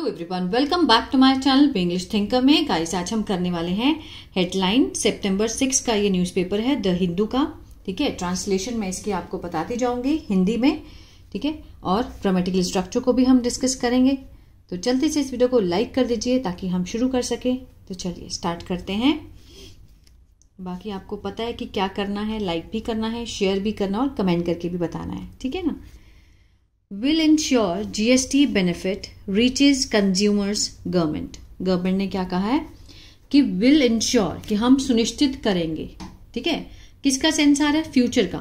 Hello everyone, welcome back to my channel English thinker में। Guys, आज हम करने वाले हैं हेडलाइन। सितंबर 6 का ये न्यूज़पेपर है द हिंदू का। ठीक है, ट्रांसलेशन मैं इसकी आपको बताती जाऊंगी हिंदी में। ठीक है, और ग्रामेटिकल स्ट्रक्चर को भी हम डिस्कस करेंगे। तो जल्दी से इस वीडियो को लाइक कर दीजिए ताकि हम शुरू कर सके। तो चलिए स्टार्ट करते हैं। बाकी आपको पता है कि क्या करना है, लाइक भी करना है, शेयर भी करना और कमेंट करके भी बताना है। ठीक है ना। Will ensure GST benefit reaches consumers government। Government ने क्या कहा है कि will ensure, कि हम सुनिश्चित करेंगे। ठीक है, किसका सेंस आ रहा है? फ्यूचर का,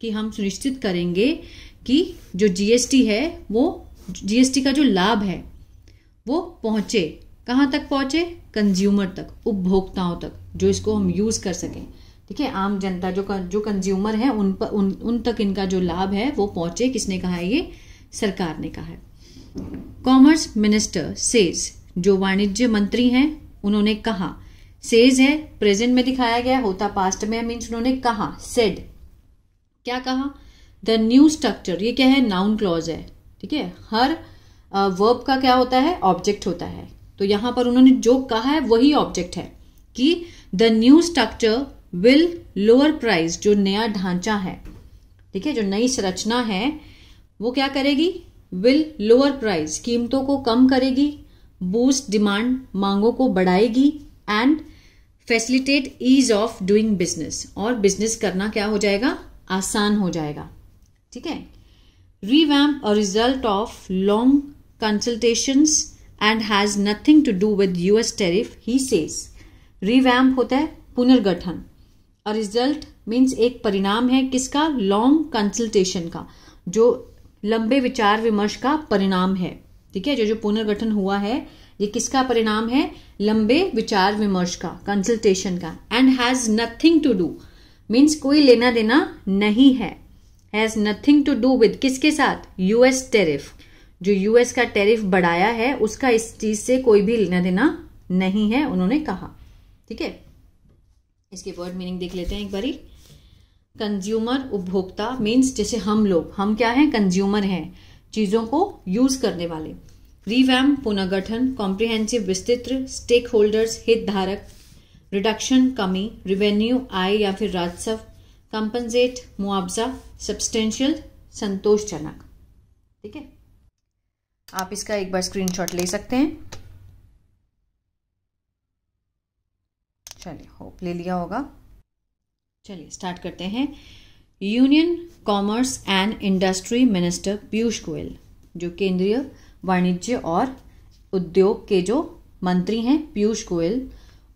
कि हम सुनिश्चित करेंगे कि जो GST है, वो GST का जो लाभ है वो पहुंचे। कहाँ तक पहुंचे? कंज्यूमर तक, उपभोक्ताओं तक, जो इसको हम यूज कर सकें। ठीक है, आम जनता जो कंज्यूमर है उन तक इनका जो लाभ है वो पहुंचे। किसने कहा है? ये सरकार ने कहा है। कॉमर्स मिनिस्टर सेज, जो वाणिज्य मंत्री हैं उन्होंने कहा। सेज है, प्रेजेंट में दिखाया गया, होता पास्ट में, मीन्स उन्होंने कहा, सेड। क्या कहा? द न्यू स्ट्रक्चर, ये क्या है? नाउन क्लॉज है। ठीक है, हर वर्ब का क्या होता है? ऑब्जेक्ट होता है। तो यहां पर उन्होंने जो कहा है वही ऑब्जेक्ट है कि the new structure will lower price, जो नया ढांचा है, ठीक है, जो नई संरचना है, वो क्या करेगी? विल लोअर प्राइस, कीमतों को कम करेगी, बूस्ट डिमांड, मांगों को बढ़ाएगी, and facilitate ease of doing business, और बिजनेस करना क्या हो जाएगा? आसान हो जाएगा। ठीक है। Revamp a result of long consultations and has nothing to do with US tariff, he says. Revamp होता है पुनर्गठन, और रिजल्ट मीन्स एक परिणाम है किसका? लॉन्ग कंसल्टेशन का, जो लंबे विचार विमर्श का परिणाम है। ठीक है, जो पुनर्गठन हुआ है ये किसका परिणाम है? लंबे विचार विमर्श का, कंसल्टेशन का। And has nothing to do means कोई लेना देना नहीं है। Has nothing to do with किसके साथ? यूएस टैरिफ, जो यूएस का टैरिफ बढ़ाया है उसका इस चीज से कोई भी लेना देना नहीं है, उन्होंने कहा। ठीक है, इसके वर्ड मीनिंग देख लेते हैं एक बारी। कंज्यूमर, उपभोक्ता, मीन्स जैसे हम लोग, हम क्या हैं? कंज्यूमर हैं, चीजों को यूज करने वाले। रिवैम्प पुनर्गठन, कॉम्प्रिहेंसिव विस्तृत, स्टेक होल्डर्स हितधारक, रिडक्शन कमी, रिवेन्यू आय या फिर राजस्व, कंपनसेट मुआवजा, सब्सटेंशियल संतोषजनक। ठीक है, आप इसका एक बार स्क्रीनशॉट ले सकते हैं। चलिए, होप ले लिया होगा। चलिए स्टार्ट करते हैं। Union commerce and industry minister Piyush Goyal, जो केंद्रीय वाणिज्य और उद्योग के जो मंत्री हैं, Piyush Goyal,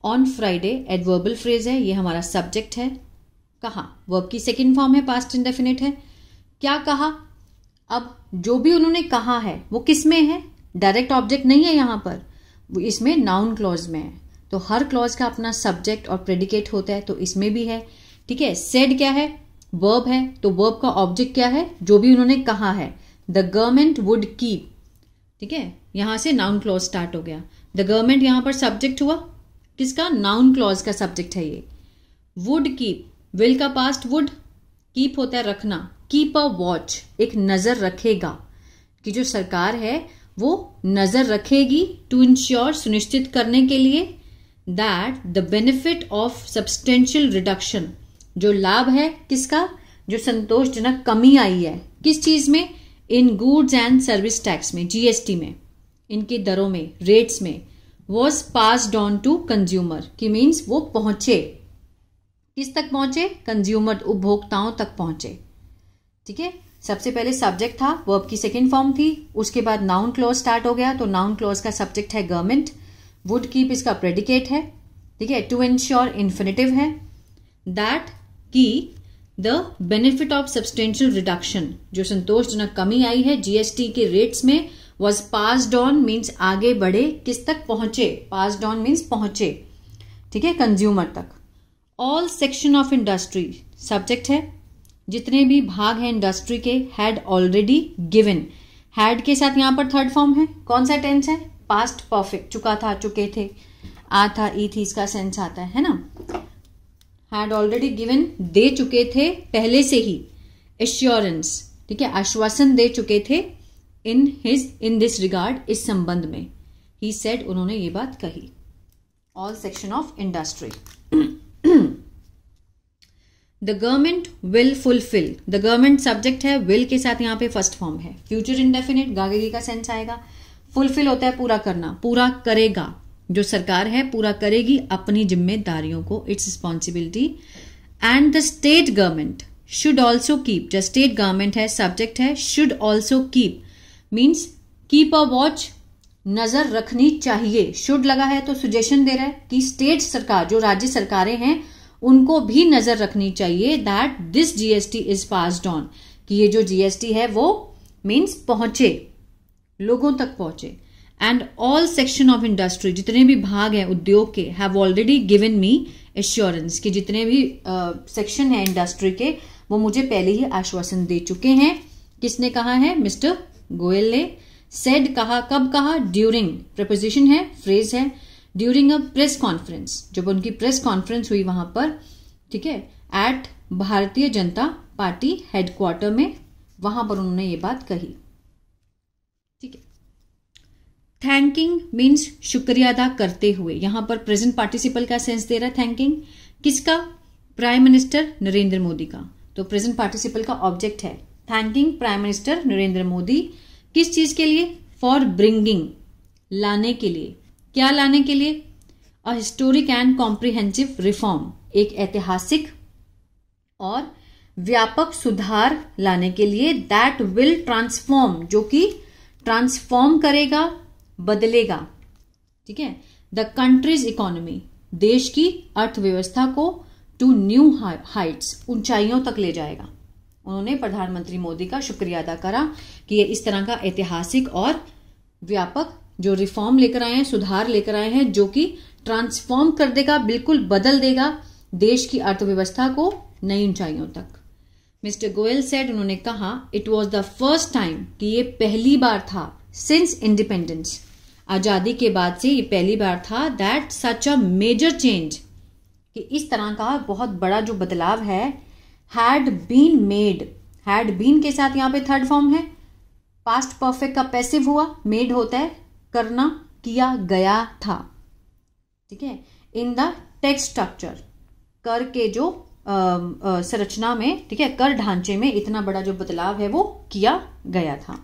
on Friday, adverbial phrase है, ये हमारा सब्जेक्ट है। कहा, वर्ब की सेकंड फॉर्म है, पास्ट इंडेफिनिट है। क्या कहा? अब जो भी उन्होंने कहा है वो किस में है? डायरेक्ट ऑब्जेक्ट नहीं है यहां पर, वो इसमें नाउन क्लॉज में है। तो हर क्लॉज का अपना सब्जेक्ट और प्रेडिकेट होता है, तो इसमें भी है। ठीक है, सेड क्या है? वर्ब है, तो वर्ब का ऑब्जेक्ट क्या है? जो भी उन्होंने कहा है। द गवर्नमेंट वुड कीप, ठीक है, यहां से नाउन क्लॉज स्टार्ट हो गया। द गवर्नमेंट यहां पर सब्जेक्ट हुआ, किसका? नाउन क्लॉज का सब्जेक्ट है ये। वुड कीप, विल का पास्ट वुड, कीप होता है रखना। कीप अ वॉच, एक नजर रखेगा, कि जो सरकार है वो नजर रखेगी, टू इंश्योर, सुनिश्चित करने के लिए, that the benefit of substantial reduction, जो लाभ है किसका? जो संतोषजनक कमी आई है, किस चीज में? In goods and service tax में, जीएसटी में, इनकी दरों में, रेट्स में, was passed on to consumer, की मीन्स वो पहुंचे, किस तक पहुंचे? कंज्यूमर, उपभोक्ताओं तक पहुंचे। ठीक है, सबसे पहले सब्जेक्ट था, वर्ब की सेकेंड फॉर्म थी, उसके बाद नाउन क्लॉज स्टार्ट हो गया, तो नाउन क्लॉज का सब्जेक्ट है गवर्नमेंट, वुड कीप इसका प्रेडिकेट है। ठीक है, टू इंश्योर इन्फिनिटिव है, दैट की the benefit of substantial reduction, जो संतोषजनक कमी आई है जीएसटी के रेट्स में, वॉज पास्ड ऑन मीन्स आगे बढ़े, किस तक पहुंचे? पास्ड ऑन मीन्स पहुंचे। ठीक है, कंज्यूमर तक। All section of industry, subject है, जितने भी भाग हैं इंडस्ट्री के, हैड ऑलरेडी गिवन, हैड के साथ यहां पर थर्ड फॉर्म है, कौन सा टेंस है? पास्ट परफेक्ट, चुका था, चुके थे, आ था, ई थी, इसका सेंस आता है ना। हैड ऑलरेडी गिवन, दे चुके थे पहले से ही, एश्योरेंस, ठीक है, आश्वासन दे चुके थे, इन दिस रिगार्ड, इस संबंध में। ही सेड, उन्होंने ये बात कही। All section of industry. The government will fulfil, the government subject है, विल के साथ यहाँ पे फर्स्ट फॉर्म है, फ्यूचर इंडेफिनिट, गागेगी का सेंस आएगा। फुलफिल होता है पूरा करना, पूरा करेगा, जो सरकार है पूरा करेगी अपनी जिम्मेदारियों को, it's responsibility. And the state government should also keep, जो स्टेट गवर्नमेंट है सब्जेक्ट है, should also keep means keep a watch, नजर रखनी चाहिए। शुड लगा है तो सुजेशन दे रहा है कि स्टेट सरकार, जो राज्य सरकारें हैं उनको भी नजर रखनी चाहिए that this GST is passed on, कि ये जो जीएसटी है वो मीन्स पहुंचे, लोगों तक पहुंचे। And all section of industry, जितने भी भाग हैं उद्योग के, have already given me assurance, कि जितने भी सेक्शन है इंडस्ट्री के वो मुझे पहले ही आश्वासन दे चुके हैं। किसने कहा है? मिस्टर गोयल ने। सेड कहा, कब कहा? ड्यूरिंग, प्रपोजिशन है, फ्रेज है, ड्यूरिंग अ प्रेस कॉन्फ्रेंस, जब उनकी प्रेस कॉन्फ्रेंस हुई वहां पर, ठीक है, eight Bharatiya Janata party headquarter में, वहां पर उन्होंने ये बात कही। ठीक है। थैंकिंग मीन्स शुक्रिया अदा करते हुए, यहां पर प्रेजेंट पार्टिसिपल का सेंस दे रहा है थैंकिंग। किसका? प्राइम मिनिस्टर नरेंद्र मोदी का। तो प्रेजेंट पार्टिसिपल का ऑब्जेक्ट है thanking prime minister Narendra Modi. किस चीज के लिए? फॉर ब्रिंगिंग, लाने के लिए। क्या लाने के लिए? A historic and comprehensive reform, एक ऐतिहासिक और व्यापक सुधार लाने के लिए। दैट विल ट्रांसफॉर्म, जो कि ट्रांसफॉर्म करेगा, बदलेगा। ठीक है। द कंट्रीज इकोनॉमी, देश की अर्थव्यवस्था को टू न्यू हाइट्स, ऊंचाइयों तक ले जाएगा। उन्होंने प्रधानमंत्री मोदी का शुक्रिया अदा करा कि ये इस तरह का ऐतिहासिक और व्यापक जो रिफॉर्म लेकर आए हैं, सुधार लेकर आए हैं, जो कि ट्रांसफॉर्म कर देगा, बिल्कुल बदल देगा देश की अर्थव्यवस्था को नई ऊंचाइयों तक। मिस्टर गोयल सेड, उन्होंने कहा, it was the first time, कि ये पहली बार था, सिंस इंडिपेंडेंस, आजादी के बाद से ये पहली बार था, that such a major change, कि इस तरह का बहुत बड़ा जो बदलाव है, had been made, had been के साथ यहां पे थर्ड फॉर्म है, पास्ट परफेक्ट का पैसिव हुआ, मेड होता है करना, किया गया था। ठीक है। इन द टेक्स्ट स्ट्रक्चर, कर के जो संरचना में, ठीक है, कर ढांचे में इतना बड़ा जो बदलाव है वो किया गया था।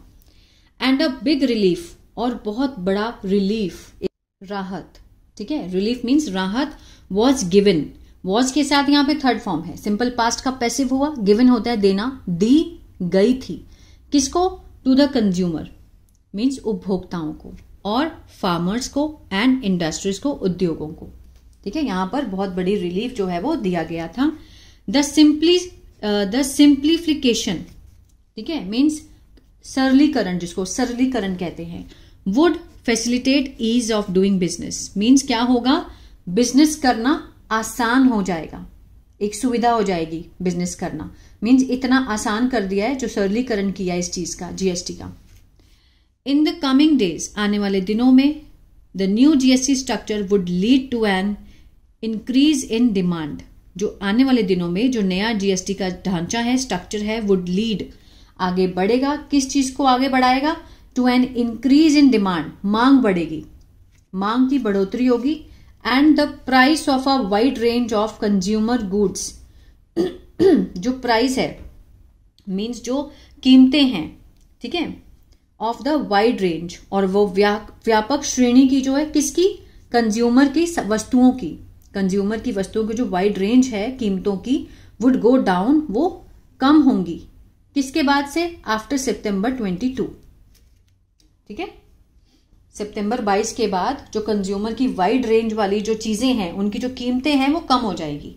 एंड अ बिग रिलीफ, और बहुत बड़ा रिलीफ, राहत। ठीक है। रिलीफ मीन्स राहत। वॉज गिवन, वॉज के साथ यहां पे थर्ड फॉर्म है, सिंपल पास्ट का पैसिव हुआ, गिवन होता है देना, दी गई थी। किसको? टू द कंज्यूमर मीन्स उपभोक्ताओं को, और फार्मर्स को, एंड इंडस्ट्रीज को, उद्योगों को। ठीक है। यहां पर बहुत बड़ी रिलीफ जो है वो दिया गया था। द सिंप्लीफिकेशन, ठीक है, मीन्स सरलीकरण, जिसको सरलीकरण कहते हैं। Would facilitate ease of doing business, means क्या होगा? बिजनेस करना आसान हो जाएगा, एक सुविधा हो जाएगी बिजनेस करना, मीन्स इतना आसान कर दिया है, जो सरलीकरण किया इस चीज का, जीएसटी का। इन द कमिंग डेज, आने वाले दिनों में, the new GST structure would lead to an increase in demand, जो आने वाले दिनों में जो नया जीएसटी का ढांचा है, स्ट्रक्चर है, वुड लीड, आगे बढ़ेगा। किस चीज को आगे बढ़ाएगा? To an increase in demand, मांग बढ़ेगी, मांग की बढ़ोतरी होगी। And the price of a wide range of consumer goods, जो प्राइस है मीन्स जो कीमतें हैं, ठीक है, ऑफ द वाइड रेंज, और वो व्यापक श्रेणी की जो है, किसकी? कंज्यूमर की वस्तुओं की, कंज्यूमर की वस्तुओं की जो वाइड रेंज है कीमतों की, वुड गो डाउन, वो कम होंगी। किसके बाद से? After September 22। ठीक है। सितंबर 22 के बाद जो कंज्यूमर की वाइड रेंज वाली जो चीजें हैं, उनकी जो कीमतें हैं वो कम हो जाएगी।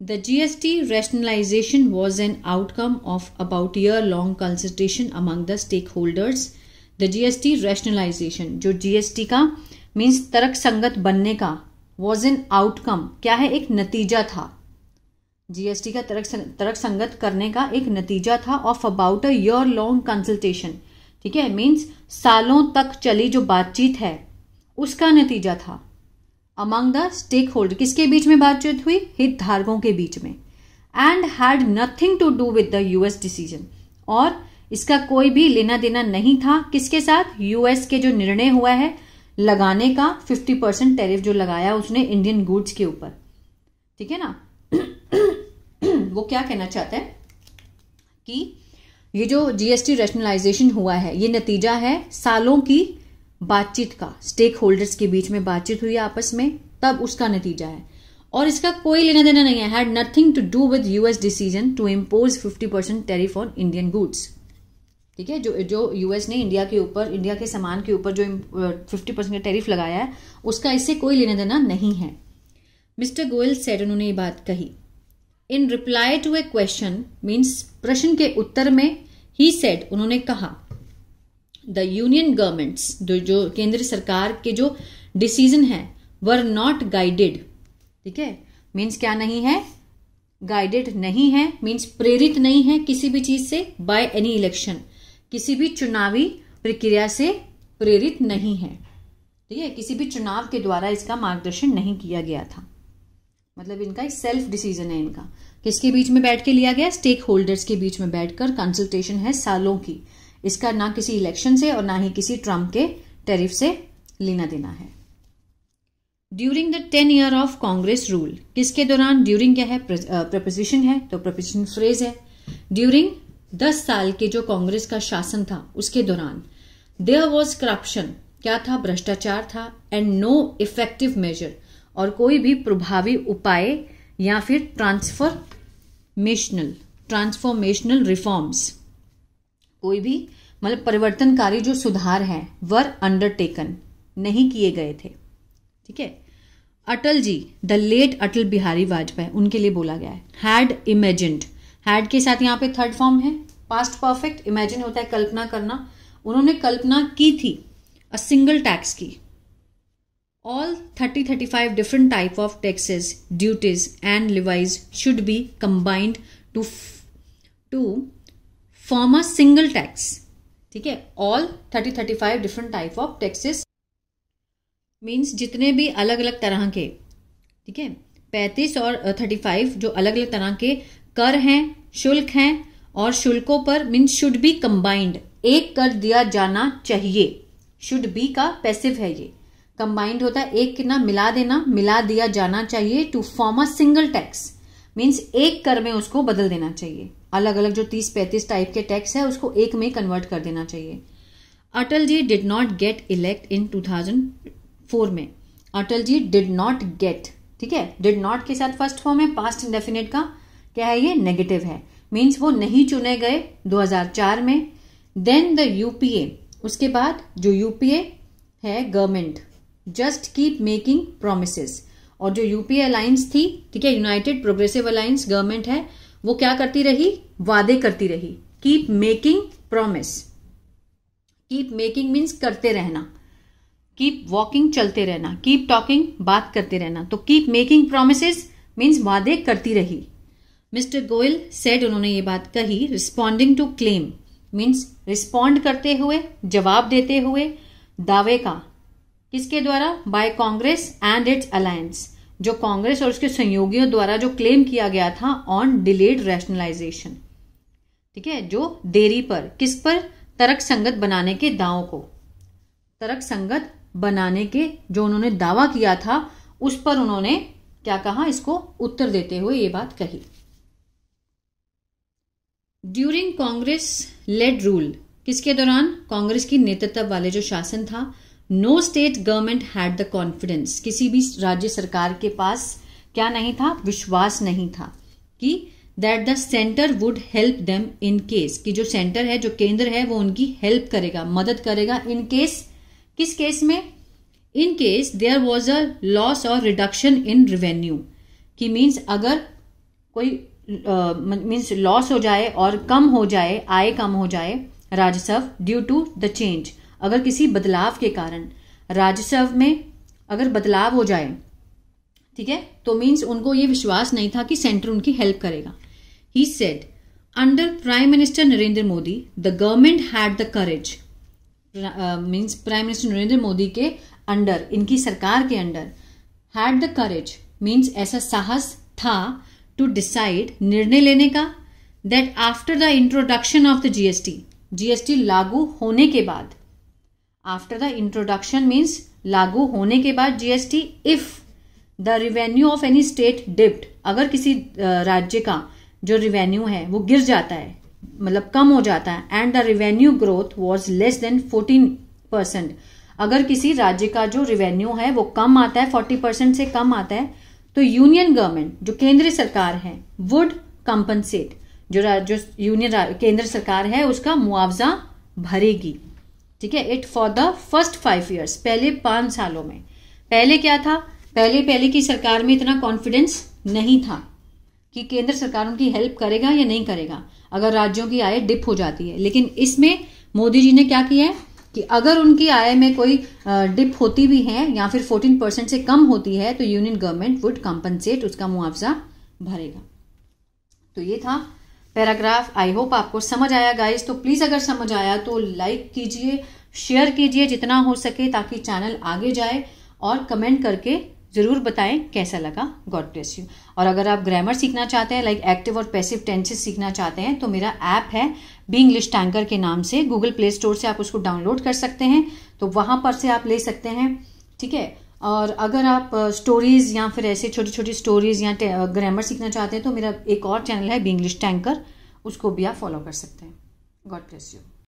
The GST rationalisation was an outcome of about year long consultation among the stakeholders. The GST rationalisation, जो जीएसटी का मीन्स तर्क संगत बनने का, वॉज एन आउटकम, क्या है? एक नतीजा था। जीएसटी का तर्क संगत करने का एक नतीजा था, of about a year long consultation, ठीक है, मीन्स सालों तक चली जो बातचीत है उसका नतीजा था। अमंग द स्टेक होल्डर, किसके बीच में बातचीत हुई? हितधारकों के बीच में। And had nothing to do with the US decision, और इसका कोई भी लेना देना नहीं था किसके साथ, यूएस के जो निर्णय हुआ है लगाने का 50% टैरिफ जो लगाया उसने इंडियन गुड्स के ऊपर, ठीक है ना। वो क्या कहना चाहता है कि ये जो जीएसटी रैशनलाइजेशन हुआ है ये नतीजा है सालों की बातचीत का, स्टेक होल्डर्स के बीच में बातचीत हुई आपस में, तब उसका नतीजा है और इसका कोई लेना देना नहीं है, had nothing to do with US decision to impose 50% tariff on Indian goods, ठीक है। जो यूएस ने इंडिया के ऊपर, इंडिया के सामान के ऊपर जो 50% का टैरिफ लगाया है उसका इससे कोई लेना देना नहीं है। मिस्टर गोयल सेड, उन्होंने ये बात कही। In reply to a question means प्रश्न के उत्तर में, ही सेड, उन्होंने कहा, द यूनियन गवर्नमेंट्स, जो केंद्र सरकार के जो डिसीजन है वर नॉट गाइडेड, ठीक है, मीन्स क्या नहीं है, गाइडेड नहीं है, मीन्स प्रेरित नहीं है किसी भी चीज से, बाय एनी इलेक्शन, किसी भी चुनावी प्रक्रिया से प्रेरित नहीं है, ठीक है, किसी भी चुनाव के द्वारा इसका मार्गदर्शन नहीं किया गया था, मतलब इनका सेल्फ डिसीजन है इनका। किसके बीच में बैठ के लिया गया, स्टेक होल्डर्स के बीच में बैठकर कंसल्टेशन है सालों की, इसका ना किसी इलेक्शन से और ना ही किसी ट्रम्प के टैरिफ से लेना देना है। During the 10 year of Congress rule, किसके दौरान, ड्यूरिंग क्या है, प्रपोजिशन है तो प्रपोजिशन फ्रेज है, ड्यूरिंग 10 साल के जो कांग्रेस का शासन था उसके दौरान, देयर वॉज करप्शन, क्या था, भ्रष्टाचार था, एंड नो इफेक्टिव मेजर, और कोई भी प्रभावी उपाय या फिर ट्रांसफॉर्मेशनल रिफॉर्म्स, कोई भी मतलब परिवर्तनकारी जो सुधार है वर अंडरटेकन, नहीं किए गए थे, ठीक है। अटल जी, द लेट अटल बिहारी वाजपेयी, उनके लिए बोला गया है, हैड इमेजिन्ड, हैड के साथ यहाँ पे थर्ड फॉर्म है, पास्ट परफेक्ट, इमेजिन होता है कल्पना करना, उन्होंने कल्पना की थी अ सिंगल टैक्स की, all 35 different type of taxes, duties and levies should be combined to form a single tax, ठीक है। all 35 different type of taxes means जितने भी अलग अलग तरह के, ठीक है, 35 और 35 जो अलग अलग तरह के कर हैं, शुल्क हैं, और शुल्कों पर मीन्स शुड बी कंबाइंड, एक कर दिया जाना चाहिए, शुड बी का पैसिव है ये, कंबाइंड होता है एक ना मिला देना, मिला दिया जाना चाहिए, to form a single tax means एक कर में उसको बदल देना चाहिए, अलग अलग जो 30-35 टाइप के टैक्स है उसको एक में कन्वर्ट कर देना चाहिए। Atal ji did not gate elect इन 2004 में, Atal ji did not gate, ठीक है, डिड नॉट के साथ फर्स्ट फॉर्म है, पास्ट इंडेफिनिट का क्या है, ये नेगेटिव है, मीन्स वो नहीं चुने गए 2004 में। देन द यूपीए, उसके बाद जो यूपीए है government, just keep making promises, और जो यूपीए अलायंस थी, ठीक है, यूनाइटेड प्रोग्रेसिव अलायंस गवर्नमेंट है, वो क्या करती रही, वादे करती रही, keep making promise, keep making means करते रहना, कीप वॉकिंग चलते रहना, कीप टॉकिंग बात करते रहना, तो कीप मेकिंग प्रोमिसेस मीन्स वादे करती रही। मिस्टर गोयल सेड, उन्होंने ये बात कही, responding to claim means respond करते हुए, जवाब देते हुए दावे का, किसके द्वारा, by Congress and its alliance, जो कांग्रेस और उसके सहयोगियों द्वारा जो क्लेम किया गया था ऑन डिलेड रैशनलाइजेशन, ठीक है, जो देरी पर, किस पर, तर्क संगत बनाने के दावों को, तर्क संगत बनाने के जो उन्होंने दावा किया था उस पर उन्होंने क्या कहा, इसको उत्तर देते हुए ये बात कही। ड्यूरिंग कांग्रेस लेड रूल, किसके दौरान, कांग्रेस की नेतृत्व वाले जो शासन था, no state government had the confidence, किसी भी राज्य सरकार के पास क्या नहीं था, विश्वास नहीं था कि that the centre would help them in case, कि जो सेंटर है, जो केंद्र है, वो उनकी हेल्प करेगा, मदद करेगा, इन केस, किस केस में, in case there was a loss और रिडक्शन इन रेवेन्यू, कि मीन्स अगर कोई मीन्स लॉस हो जाए और कम हो जाए, आय कम हो जाए राजस्व, ड्यू टू द चेंज, अगर किसी बदलाव के कारण राजस्व में अगर बदलाव हो जाए, ठीक है, तो मीन्स उनको ये विश्वास नहीं था कि सेंटर उनकी हेल्प करेगा। He said, under prime minister Narendra Modi the government had the courage, means prime minister Narendra Modi के अंडर, इनकी सरकार के under, had the courage means ऐसा साहस था, टू डिसाइड, निर्णय लेने का, that after the introduction of the GST, GST लागू होने के बाद, आफ्टर द इंट्रोडक्शन मीन्स लागू होने के बाद GST, if the revenue of any state dipped, अगर किसी राज्य का जो रिवेन्यू है वो गिर जाता है, मतलब कम हो जाता है, and the revenue growth was less than 14%, अगर किसी राज्य का जो रिवेन्यू है वो कम आता है, 40% से कम आता है, तो यूनियन गवर्नमेंट जो केंद्रीय सरकार है वुड कंपनसेट, जो यूनियन केंद्र सरकार है उसका मुआवजा भरेगी, ठीक है, it for the first 5 years, पहले 5 सालों में। पहले क्या था, पहले की सरकार में इतना कॉन्फिडेंस नहीं था कि केंद्र सरकार उनकी हेल्प करेगा या नहीं करेगा अगर राज्यों की आय डिप हो जाती है, लेकिन इसमें मोदी जी ने क्या किया है कि अगर उनकी आय में कोई डिप होती भी है या फिर 14% से कम होती है तो यूनियन गवर्नमेंट वुड कंपनसेट, उसका मुआवजा भरेगा। तो ये था पैराग्राफ। आई होप आपको समझ आया गाइस। तो प्लीज अगर समझ आया तो लाइक कीजिए, शेयर कीजिए जितना हो सके ताकि चैनल आगे जाए, और कमेंट करके जरूर बताएं कैसा लगा। God bless you. और अगर आप ग्रामर सीखना चाहते हैं, लाइक एक्टिव और पैसिव टेंसेस सीखना चाहते हैं, तो मेरा ऐप है बी इंग्लिश टैंकर के नाम से, गूगल प्ले स्टोर से आप उसको डाउनलोड कर सकते हैं, तो वहां पर से आप ले सकते हैं, ठीक है। और अगर आप स्टोरीज या फिर ऐसे छोटी छोटी स्टोरीज या ग्रामर सीखना चाहते हैं तो मेरा एक और चैनल है बी इंग्लिश टैंकर, उसको भी आप फॉलो कर सकते हैं। God bless you.